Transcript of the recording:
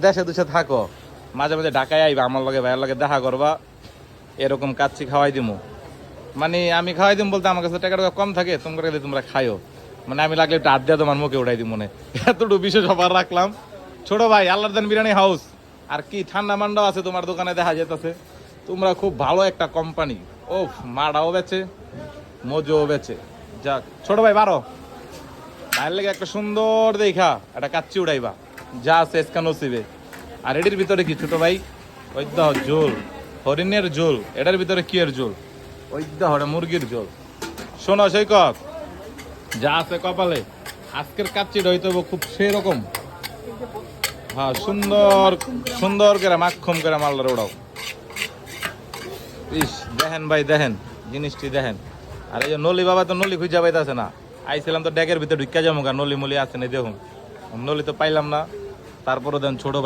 দেশে দুশে থাকো, মাঝে মাঝে ঢাকায় আইবা, আমার লগে ভাইয়ের লগে দেখা করবা, এরকম কাচ্চি খাওয়াই দিমু। মানে আমি খাওয়াই দিম বলতে আমার কাছে টাকা কম থাকে, তোমরা কাছে তোমরা খাইও, মানে আমি লাগলে একটু হাত দিয়ে তোমার মুখে উঠাই দিই মনে। এতটুকু বিশেষ অফার রাখলাম। ছোট ভাই আল্লাহর দান বিরিয়ানি হাউস, আর কি ঠান্ডা মান্ডাও আছে তোমার দোকানে দেখা যেতেছে। তোমরা খুব ভালো একটা কোম্পানি। ও মাডাও বেচে, মজুও বেচে। যাক ছোট ভাই বারো ভাইয়ের লেগে একটা সুন্দর দেখা একটা কাচ্চি উড়াইবা, যা আছে এসকা নসিবে। আর এটির ভিতরে কি ছোট ভাই, ওই দেহ ঝোল, হরিণের ঝোল। এটার ভিতরে কি এর ঝোল, ওই দেহ মুরগির ঝোল। শোনো সৈকত, যা আছে কপালে, আজকের কাচ্চিটা হইতে হবে খুব সেরকম। হ্যাঁ সুন্দর সুন্দর করে মাক্ষম করে মালদার ওড়াও। ইস দেখেন ভাই দেখেন, জিনিসটি দেখেন। আর এই যে নলি বাবা তো নলি খুঁজে পাইতেছে না, আইছিলাম তো ড্যাগের ভিতরে ঢুকা যাবো, নলি মলি আছে না দেখুন, নলি তো পাইলাম না। তারপরে দেন ছোট ভাই